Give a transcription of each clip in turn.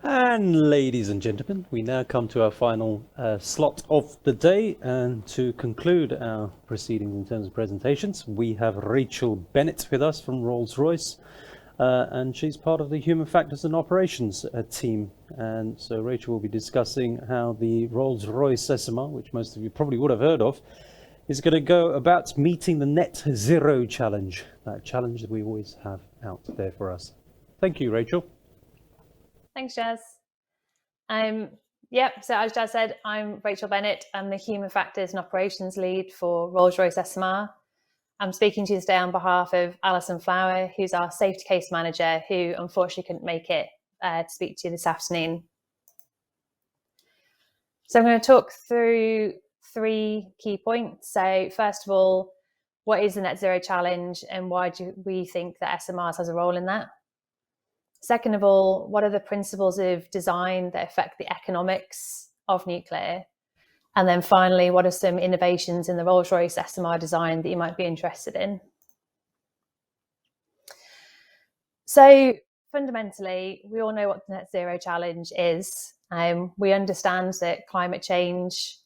And ladies and gentlemen, we now come to our final slot of the day, and to conclude our proceedings in terms of presentations, we have Rachel Bennett with us from Rolls-Royce, and she's part of the Human Factors and Operations team. And so Rachel will be discussing how the Rolls-Royce SMR, which most of you probably would have heard of, is going to go about meeting the net zero challenge, that challenge that we always have out there for us. Thank you, Rachel. Thanks, Jazz. So as Jazz said, I'm Rachel Bennett. I'm the Human Factors and Operations Lead for Rolls-Royce SMR. I'm speaking to you today on behalf of Alison Flower, who's our Safety Case Manager, who unfortunately couldn't make it to speak to you this afternoon. So I'm going to talk through 3 key points. So first of all, what is the Net Zero Challenge and why do we think that SMRs has a role in that? Second of all, what are the principles of design that affect the economics of nuclear? And then finally, what are some innovations in the Rolls-Royce SMR design that you might be interested in? So fundamentally, we all know what the Net Zero Challenge is. We understand that climate change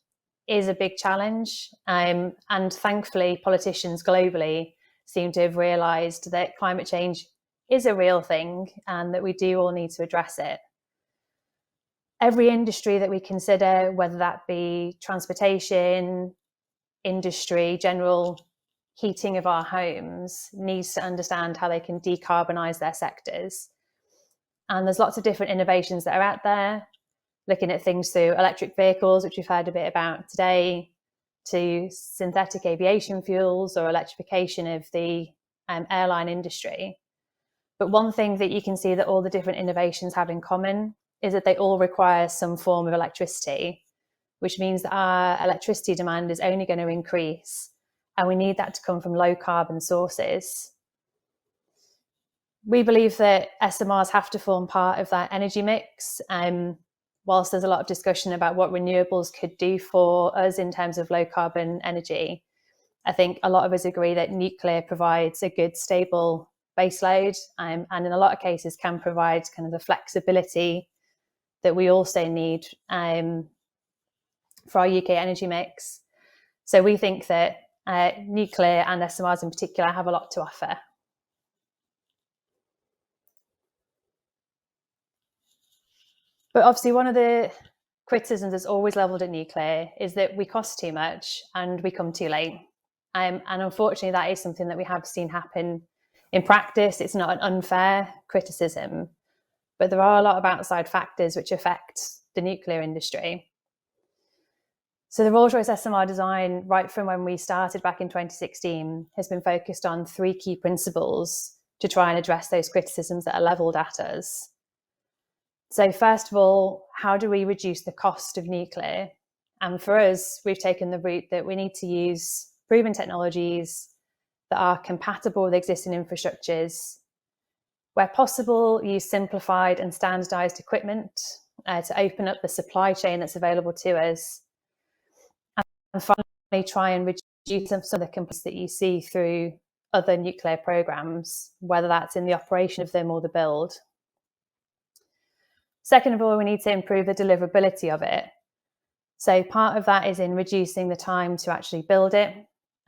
is a big challenge. And thankfully, politicians globally seem to have realised that climate change is a real thing and that we do all need to address it. Every industry that we consider, whether that be transportation, industry, general heating of our homes, needs to understand how they can decarbonise their sectors. And there's lots of different innovations that are out there, looking at things through electric vehicles, which we've heard a bit about today, to synthetic aviation fuels or electrification of the airline industry. But one thing that you can see that all the different innovations have in common is that they all require some form of electricity, which means that our electricity demand is only going to increase, and we need that to come from low carbon sources. We believe that SMRs have to form part of that energy mix. Whilst there's a lot of discussion about what renewables could do for us in terms of low carbon energy, I think a lot of us agree that nuclear provides a good, stable baseload, and in a lot of cases can provide kind of the flexibility that we also need for our UK energy mix. So we think that nuclear and SMRs in particular have a lot to offer. But obviously one of the criticisms that's always levelled at nuclear is that we cost too much and we come too late. And unfortunately that is something that we have seen happen in practice. It's not an unfair criticism, but there are a lot of outside factors which affect the nuclear industry. So the Rolls-Royce SMR design, right from when we started back in 2016, has been focused on 3 key principles to try and address those criticisms that are levelled at us. So first of all, how do we reduce the cost of nuclear? And for us, we've taken the route that we need to use proven technologies that are compatible with existing infrastructures. Where possible, use simplified and standardized equipment to open up the supply chain that's available to us. And finally, try and reduce some of the complaints that you see through other nuclear programs, whether that's in the operation of them or the build. Second of all, we need to improve the deliverability of it. So part of that is in reducing the time to actually build it.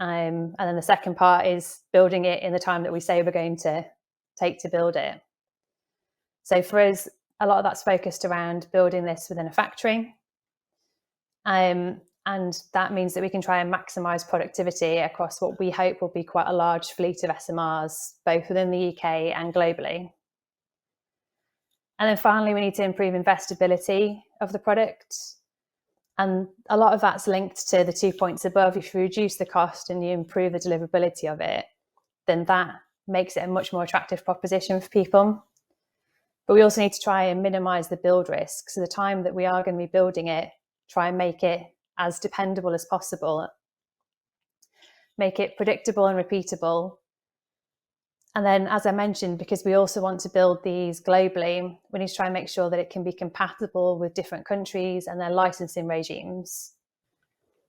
And then the second part is building it in the time that we say we're going to take to build it. So for us, a lot of that's focused around building this within a factory. And that means that we can try and maximise productivity across what we hope will be quite a large fleet of SMRs, both within the UK and globally. And then finally, we need to improve investability of the product. And a lot of that's linked to the 2 points above. If you reduce the cost and you improve the deliverability of it, then that makes it a much more attractive proposition for people. But we also need to try and minimise the build risk. So the time that we are going to be building it, try and make it as dependable as possible. Make it predictable and repeatable. And then, as I mentioned, because we also want to build these globally, we need to try and make sure that it can be compatible with different countries and their licensing regimes.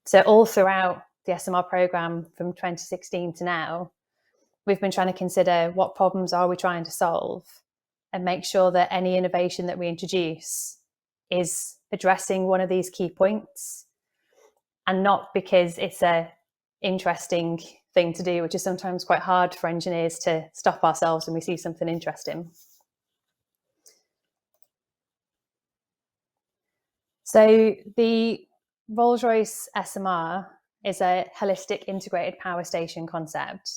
So all throughout the SMR programme from 2016 to now, we've been trying to consider what problems are we trying to solve and make sure that any innovation that we introduce is addressing one of these key points, and not because it's a interesting thing to do, which is sometimes quite hard for engineers to stop ourselves when we see something interesting. So the Rolls-Royce SMR is a holistic integrated power station concept,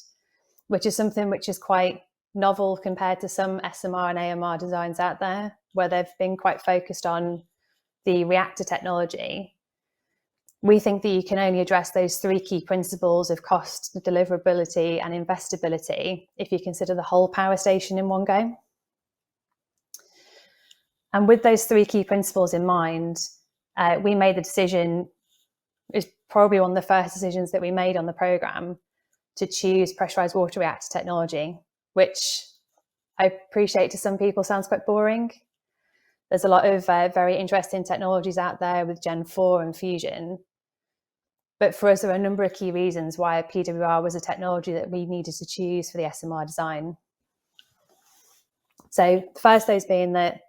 which is something which is quite novel compared to some SMR and AMR designs out there, where they've been quite focused on the reactor technology. We think that you can only address those three key principles of cost, deliverability, and investability if you consider the whole power station in one go. And with those three key principles in mind, we made the decision, it's probably one of the first decisions that we made on the programme, to choose pressurised water reactor technology, which I appreciate to some people sounds quite boring. There's a lot of very interesting technologies out there with Gen 4 and fusion. But for us, there are a number of key reasons why PWR was a technology that we needed to choose for the SMR design. So the first those being that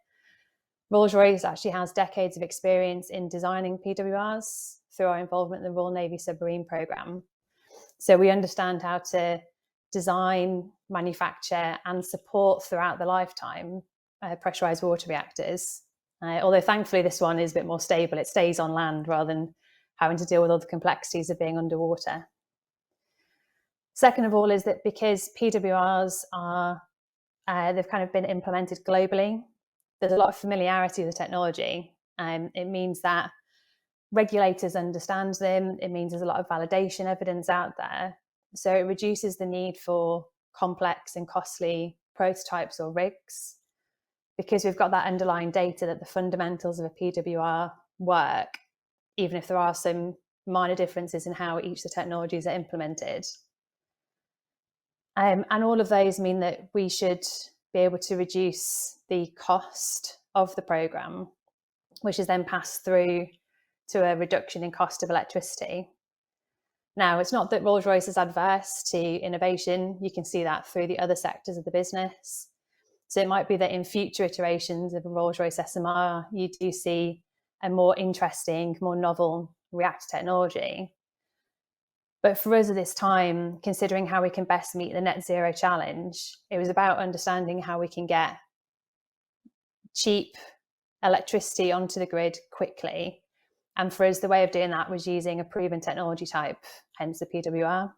Rolls-Royce actually has decades of experience in designing PWRs through our involvement in the Royal Navy submarine programme. So we understand how to design, manufacture, and support throughout the lifetime pressurised water reactors. Although thankfully this one is a bit more stable, it stays on land rather than having to deal with all the complexities of being underwater. Second of all is that because PWRs are, they've kind of been implemented globally, there's a lot of familiarity with the technology. It means that regulators understand them. It means there's a lot of validation evidence out there. So it reduces the need for complex and costly prototypes or rigs, because we've got that underlying data that the fundamentals of a PWR work, even if there are some minor differences in how each of the technologies are implemented. And all of those mean that we should be able to reduce the cost of the programme, which is then passed through to a reduction in cost of electricity. Now, it's not that Rolls-Royce is adverse to innovation. You can see that through the other sectors of the business. So it might be that in future iterations of a Rolls-Royce SMR, you do see a more interesting, more novel reactor technology. But for us at this time, considering how we can best meet the net zero challenge, it was about understanding how we can get cheap electricity onto the grid quickly. And for us, the way of doing that was using a proven technology type, hence the PWR.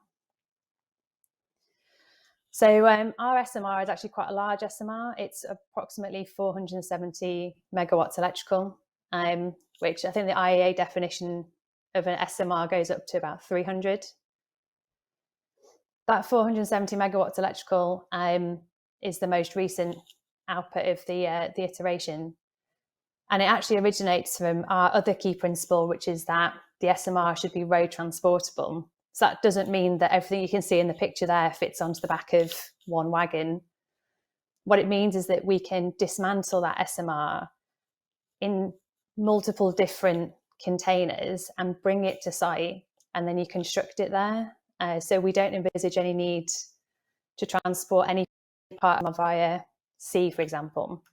So our SMR is actually quite a large SMR. It's approximately 470 megawatts electrical, which I think the IEA definition of an SMR goes up to about 300. That 470 megawatts electrical is the most recent output of the iteration. And it actually originates from our other key principle, which is that the SMR should be road transportable. So that doesn't mean that everything you can see in the picture there fits onto the back of one wagon. What it means is that we can dismantle that SMR in multiple different containers and bring it to site, and then you construct it there. So we don't envisage any need to transport any part of via sea, for example.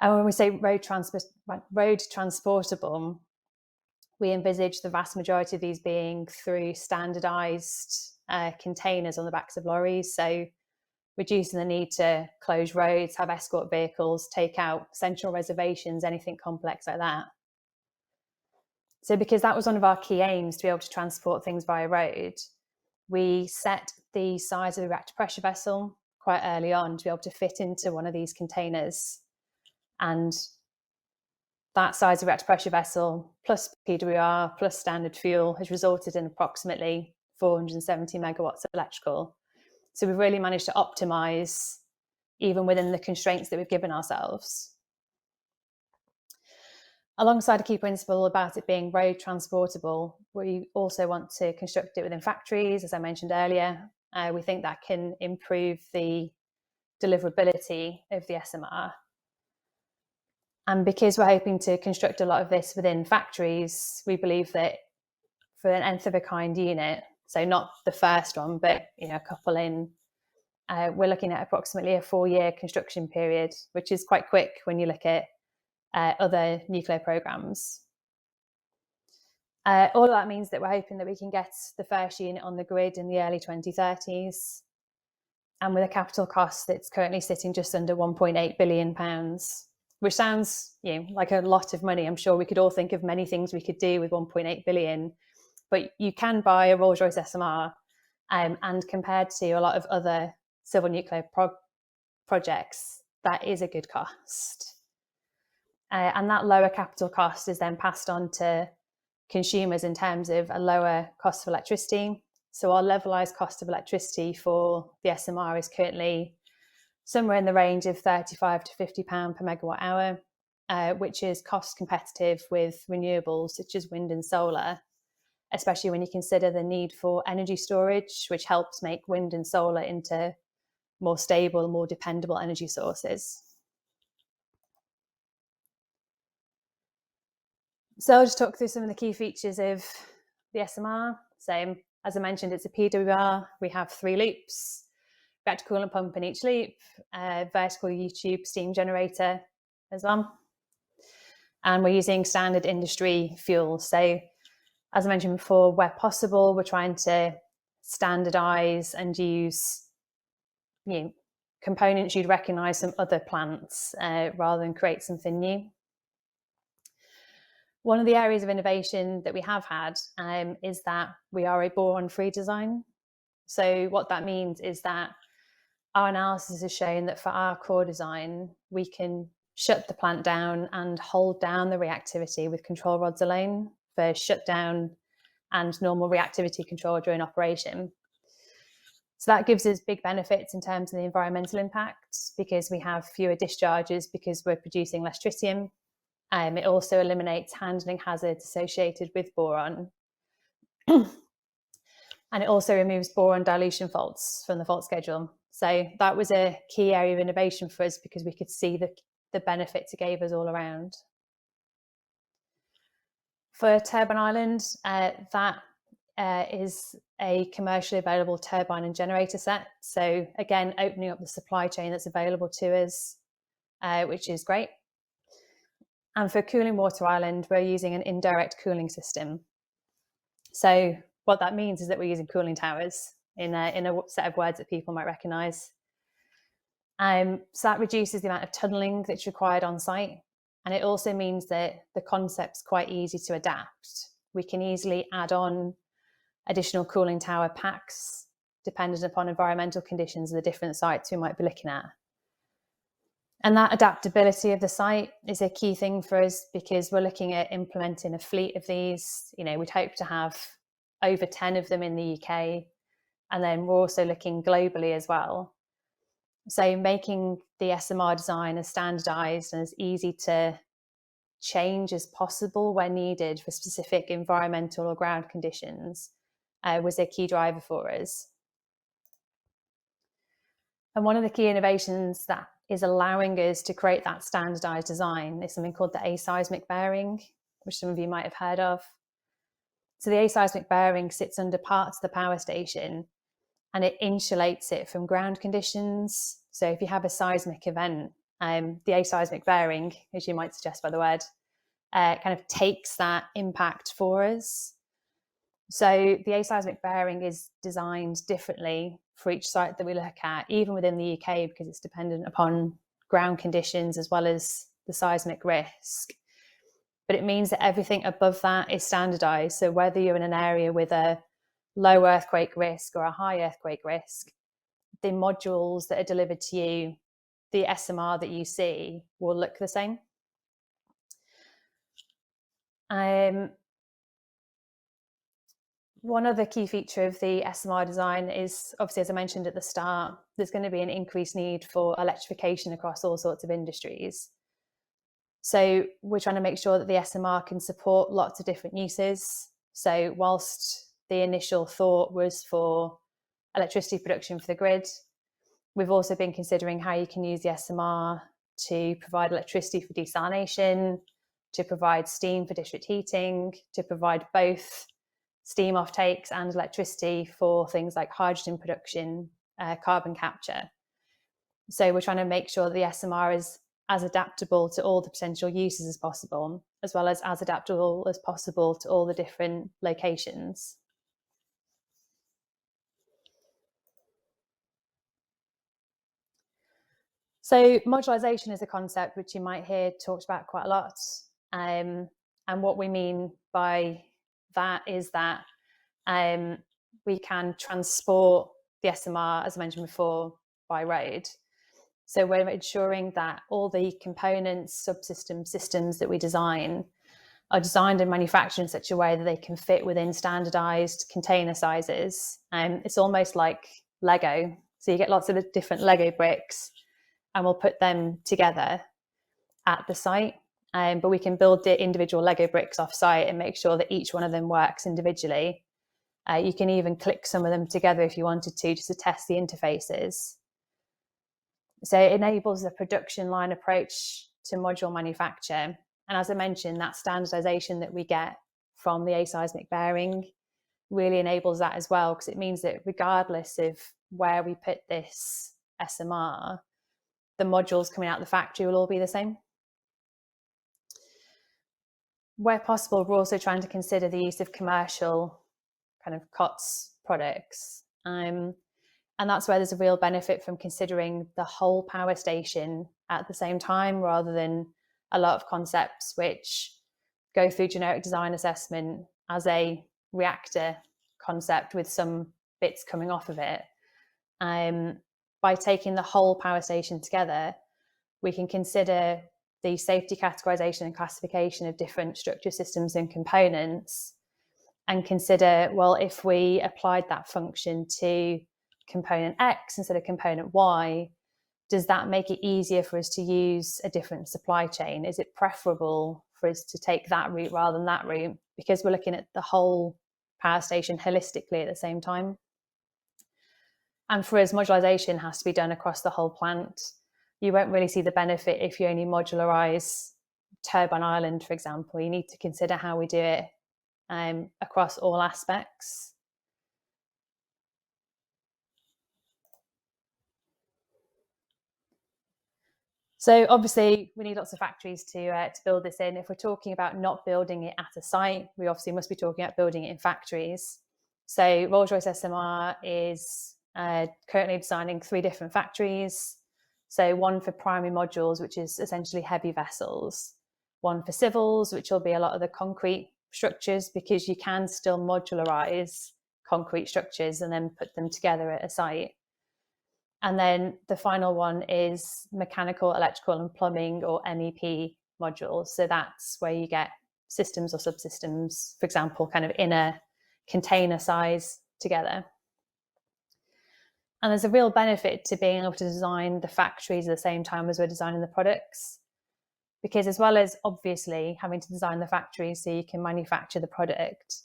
And when we say road transportable, we envisage the vast majority of these being through standardised containers on the backs of lorries. So reducing the need to close roads, have escort vehicles, take out central reservations, anything complex like that. So because that was one of our key aims, to be able to transport things via road, we set the size of the reactor pressure vessel quite early on to be able to fit into one of these containers. And that size of reactor pressure vessel plus PWR plus standard fuel has resulted in approximately 470 megawatts of electrical. So we've really managed to optimise even within the constraints that we've given ourselves. Alongside a key principle about it being road transportable, we also want to construct it within factories, as I mentioned earlier. We think that can improve the deliverability of the SMR. And because we're hoping to construct a lot of this within factories, we believe that for an nth of a kind unit, so not the first one, but a couple in we're looking at approximately a 4-year construction period, which is quite quick when you look at other nuclear programs. All of that means that we're hoping that we can get the first unit on the grid in the early 2030s, and with a capital cost that's currently sitting just under £1.8 billion, which sounds like a lot of money. I'm sure we could all think of many things we could do with 1.8 billion, but you can buy a Rolls-Royce SMR, and compared to a lot of other civil nuclear projects, that is a good cost. And that lower capital cost is then passed on to consumers in terms of a lower cost of electricity. So our levelized cost of electricity for the SMR is currently somewhere in the range of £35 to £50 per megawatt hour, which is cost competitive with renewables such as wind and solar, especially when you consider the need for energy storage, which helps make wind and solar into more stable, more dependable energy sources. So I'll just talk through some of the key features of the SMR. So as I mentioned, it's a PWR. We have 3 loops, reactor coolant pump in each loop, vertical U-tube steam generator as well. And we're using standard industry fuel. So as I mentioned before, where possible, we're trying to standardize and use components you'd recognize from other plants rather than create something new. One of the areas of innovation that we have had is that we are a boron-free design. So what that means is that our analysis has shown that for our core design, we can shut the plant down and hold down the reactivity with control rods alone for shutdown and normal reactivity control during operation. So that gives us big benefits in terms of the environmental impact, because we have fewer discharges because we're producing less tritium. It also eliminates handling hazards associated with boron. And it also removes boron dilution faults from the fault schedule. So that was a key area of innovation for us because we could see the benefits it gave us all around. For Turbine Island, that is a commercially available turbine and generator set. So again, opening up the supply chain that's available to us, which is great. And for Cooling Water Island, we're using an indirect cooling system. So what that means is that we're using cooling towers in a set of words that people might recognise. So that reduces the amount of tunnelling that's required on site. And it also means that the concept's quite easy to adapt. We can easily add on additional cooling tower packs dependent upon environmental conditions of the different sites we might be looking at. And that adaptability of the site is a key thing for us because we're looking at implementing a fleet of these. We'd hope to have over 10 of them in the UK, and then we're also looking globally as well. So making the SMR design as standardized and as easy to change as possible where needed for specific environmental or ground conditions was a key driver for us. And one of the key innovations that is allowing us to create that standardized design is something called the aseismic bearing, which some of you might have heard of. So the aseismic bearing sits under parts of the power station and it insulates it from ground conditions. So if you have a seismic event, the aseismic bearing, as you might suggest by the word, kind of takes that impact for us. So the aseismic bearing is designed differently for each site that we look at, even within the UK, because it's dependent upon ground conditions as well as the seismic risk. But it means that everything above that is standardized. So whether you're in an area with a low earthquake risk or a high earthquake risk, the modules that are delivered to you, the SMR that you see, will look the same. One other key feature of the SMR design is, obviously, as I mentioned at the start, there's going to be an increased need for electrification across all sorts of industries. So we're trying to make sure that the SMR can support lots of different uses. So whilst the initial thought was for electricity production for the grid, we've also been considering how you can use the SMR to provide electricity for desalination, to provide steam for district heating, to provide both steam offtakes and electricity for things like hydrogen production carbon capture. So we're trying to make sure the SMR is as adaptable to all the potential uses as possible, as well as adaptable as possible to all the different locations. So modularization is a concept which you might hear talked about quite a lot. And what we mean by that is that we can transport the SMR, as I mentioned before, by road. So we're ensuring that all the components, subsystems, systems that we design are designed and manufactured in such a way that they can fit within standardized container sizes. It's almost like Lego. So you get lots of different Lego bricks and we'll put them together at the site. But we can build the individual Lego bricks off site and make sure that each one of them works individually. You can even click some of them together if you wanted to, just to test the interfaces. So it enables a production line approach to module manufacture. And as I mentioned, that standardization that we get from the aseismic bearing really enables that as well, because it means that regardless of where we put this SMR, the modules coming out of the factory will all be the same. Where possible, we're also trying to consider the use of commercial kind of COTS products. And that's where there's a real benefit from considering the whole power station at the same time, rather than a lot of concepts which go through generic design assessment as a reactor concept with some bits coming off of it. By taking the whole power station together, we can consider the safety categorization and classification of different structure systems and components, and consider, well, if we applied that function to component X instead of component Y, does that make it easier for us to use a different supply chain? Is it preferable for us to take that route rather than that route? Because we're looking at the whole power station holistically at the same time. And for us, modularization has to be done across the whole plant. You won't really see the benefit if you only modularize Turbine Island, for example. You need to consider how we do it across all aspects. So obviously we need lots of factories to build this in. If we're talking about not building it at a site, we obviously must be talking about building it in factories. So Rolls-Royce SMR is currently designing 3 different factories. So one for primary modules, which is essentially heavy vessels. One for civils, which will be a lot of the concrete structures, because you can still modularize concrete structures and then put them together at a site. And then the final one is mechanical, electrical and plumbing, or MEP modules. So that's where you get systems or subsystems, for example, kind of in a container size together. And there's a real benefit to being able to design the factories at the same time as we're designing the products, because as well as obviously having to design the factories so you can manufacture the product,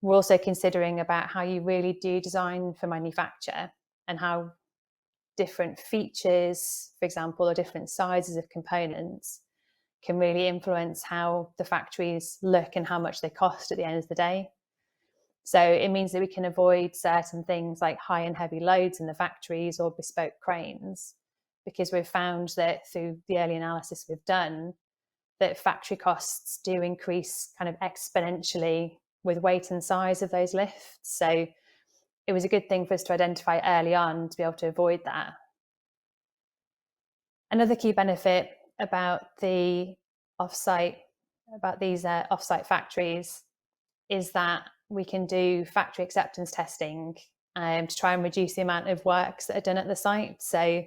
we're also considering about how you really do design for manufacture, and how different features, for example, or different sizes of components can really influence how the factories look and how much they cost at the end of the day. So it means that we can avoid certain things like high and heavy loads in the factories or bespoke cranes, because we've found that through the early analysis we've done, that factory costs do increase kind of exponentially with weight and size of those lifts. So it was a good thing for us to identify early on to be able to avoid that. Another key benefit about these offsite factories is that we can do factory acceptance testing to try and reduce the amount of works that are done at the site. So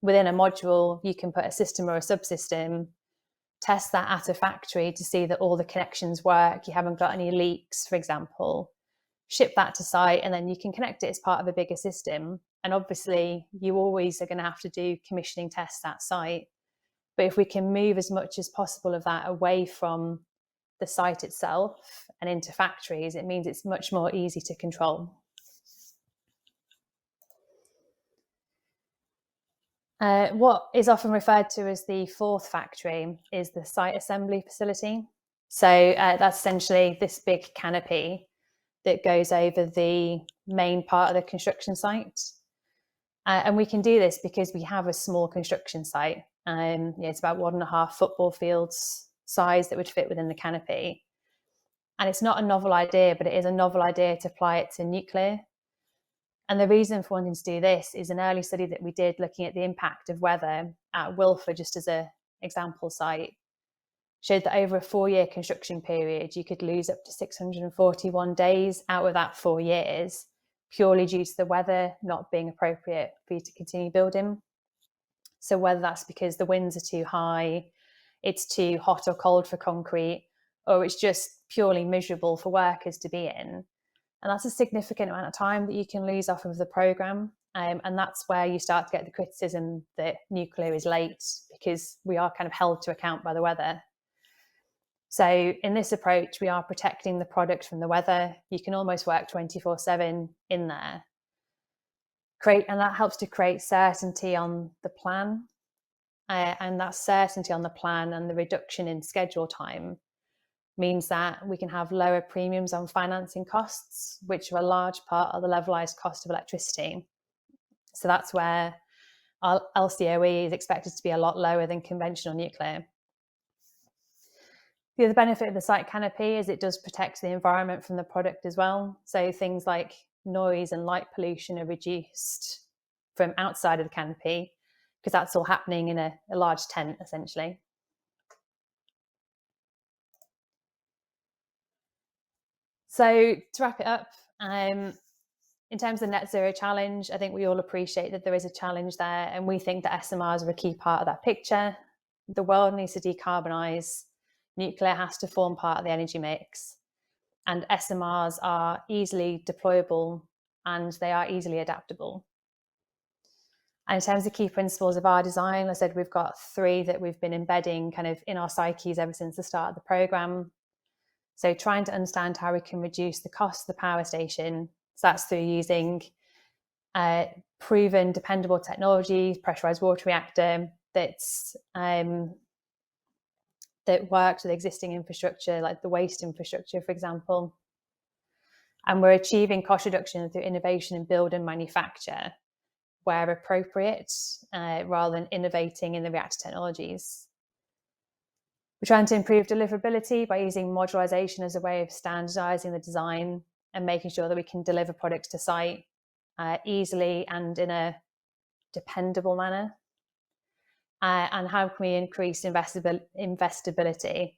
within a module, you can put a system or a subsystem, test that at a factory to see that all the connections work, you haven't got any leaks, for example, ship that to site, and then you can connect it as part of a bigger system. And obviously you always are going to have to do commissioning tests at site. But if we can move as much as possible of that away from the site itself and into factories, it means it's much more easy to control. What is often referred to as the 4th factory is the site assembly facility. So that's essentially this big canopy that goes over the main part of the construction site. And we can do this because we have a small construction site. It's about 1.5 football fields size that would fit within the canopy. And it's not a novel idea, but it is a novel idea to apply it to nuclear. And the reason for wanting to do this is an early study that we did looking at the impact of weather at Wilford, just as an example site, showed that over a 4-year construction period, you could lose up to 641 days out of that 4 years, purely due to the weather not being appropriate for you to continue building. So whether that's because the winds are too high, it's too hot or cold for concrete, or it's just purely miserable for workers to be in. And that's a significant amount of time that you can lose off of the programme. And that's where you start to get the criticism that nuclear is late, because we are kind of held to account by the weather. So in this approach, we are protecting the product from the weather. You can almost work 24/7 in there. And that helps to create certainty on the plan. And that certainty on the plan and the reduction in schedule time means that we can have lower premiums on financing costs, which are a large part of the levelized cost of electricity. So that's where our LCOE is expected to be a lot lower than conventional nuclear. The other benefit of the site canopy is it does protect the environment from the product as well. So things like noise and light pollution are reduced from outside of the canopy, because that's all happening in a large tent, essentially. So to wrap it up, in terms of the net zero challenge, I think we all appreciate that there is a challenge there, and we think that SMRs are a key part of that picture. The world needs to decarbonise. Nuclear has to form part of the energy mix, and SMRs are easily deployable and they are easily adaptable. And in terms of key principles of our design, I said we've got 3 that we've been embedding kind of in our psyches ever since the start of the programme. So trying to understand how we can reduce the cost of the power station. So that's through using proven, dependable technology, pressurized water reactor that works with existing infrastructure, like the waste infrastructure, for example. And we're achieving cost reduction through innovation in build and manufacture, where appropriate, rather than innovating in the reactor technologies. We're trying to improve deliverability by using modularization as a way of standardizing the design and making sure that we can deliver products to site easily and in a dependable manner. And how can we increase investability?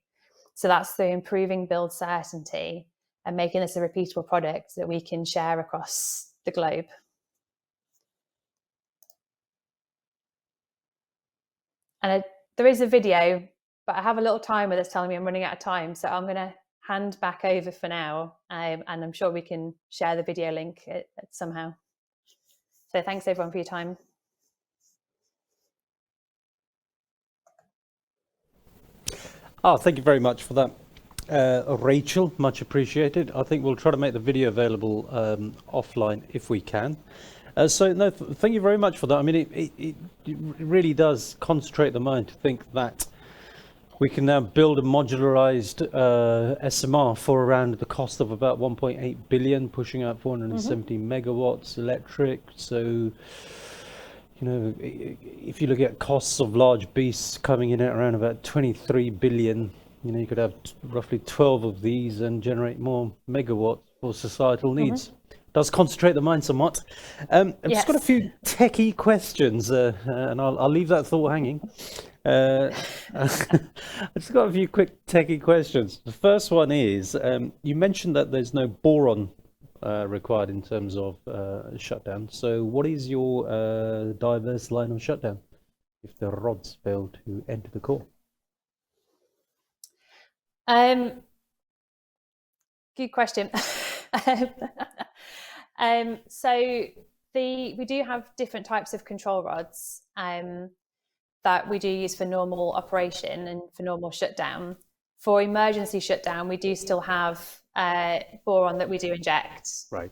So that's through improving build certainty and making this a repeatable product that we can share across the globe. And there is a video, but I have a little timer that's telling me I'm running out of time. So I'm going to hand back over for now. And I'm sure we can share the video link somehow. So thanks everyone for your time. Oh, thank you very much for that, Rachel. Much appreciated. I think we'll try to make the video available offline if we can. Thank you very much for that. I mean, it really does concentrate the mind to think that we can now build a modularized SMR for around the cost of about 1.8 billion, pushing out 470 megawatts electric. So, you know, if you look at costs of large beasts coming in at around about 23 billion, you know, you could have roughly 12 of these and generate more megawatts for societal needs. Does concentrate the mind somewhat. I've just got a few techie questions, and I'll leave that thought hanging. I've just got a few quick techie questions. The first one is, you mentioned that there's no boron required in terms of shutdown. So what is your diverse line of shutdown if the rods fail to enter the core? Good question. So we do have different types of control rods that we do use for normal operation and for normal shutdown. For emergency shutdown, we do still have boron that we do inject. Right.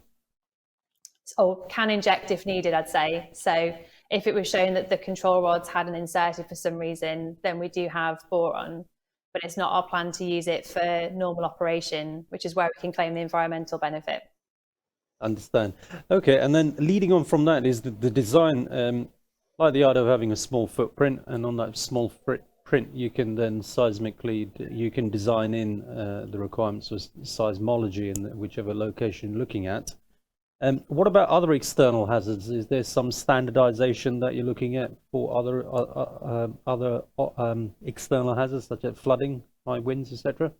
Or can inject if needed, I'd say. So if it was shown that the control rods hadn't inserted for some reason, then we do have boron. But it's not our plan to use it for normal operation, which is where we can claim the environmental benefit. Understand. Okay, and then leading on from that is the design, like the idea of having a small footprint, and on that small footprint, you can then seismically, you can design in the requirements for seismology in whichever location you're looking at. What about other external hazards? Is there some standardization that you're looking at for other external hazards, such as flooding, high winds, etc.?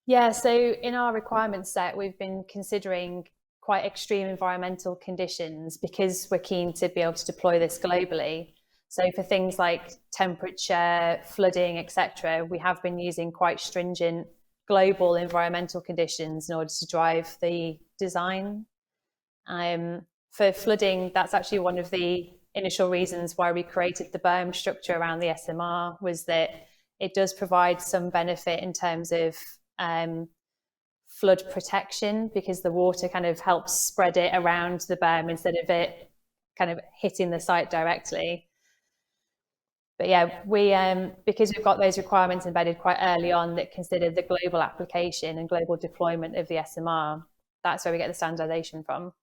Yeah, so in our requirements set, we've been considering quite extreme environmental conditions because we're keen to be able to deploy this globally. So for things like temperature, flooding, etc., we have been using quite stringent global environmental conditions in order to drive the design. For flooding, that's actually one of the initial reasons why we created the berm structure around the SMR, was that it does provide some benefit in terms of flood protection, because the water kind of helps spread it around the berm instead of it kind of hitting the site directly. But yeah, we because we've got those requirements embedded quite early on that consider the global application and global deployment of the SMR, that's where we get the standardization from.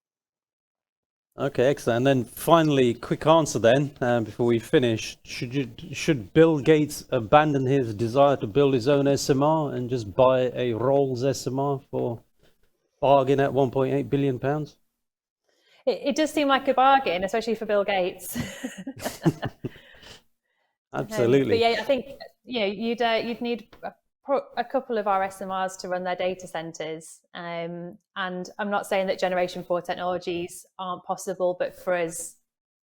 Okay, excellent. And then finally, quick answer then, before we finish. Should Bill Gates abandon his desire to build his own SMR and just buy a Rolls SMR for bargain at £1.8 billion? It does seem like a bargain, especially for Bill Gates. Absolutely. But yeah, I think you'd need a couple of our SMRs to run their data centers. And I'm not saying that Generation 4 technologies aren't possible, but for us,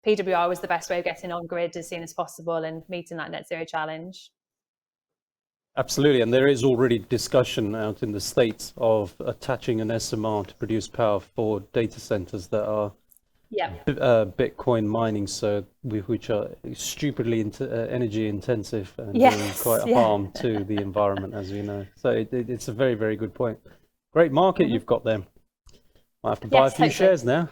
PWR was the best way of getting on grid as soon as possible and meeting that net zero challenge. Absolutely, and there is already discussion out in the States of attaching an SMR to produce power for data centers that are Bitcoin mining, so which are stupidly energy intensive and doing quite harm to the environment, as we know. So it's a very, very good point. Great market you've got there. Might have to buy a few shares now.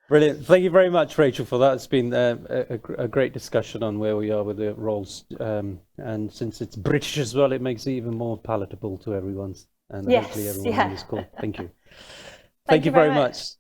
Brilliant. Thank you very much, Rachel, for that. It's been a great discussion on where we are with the Rolls, and since it's British as well, it makes it even more palatable to everyone, and hopefully everyone on this call. Thank you. Thank you very much.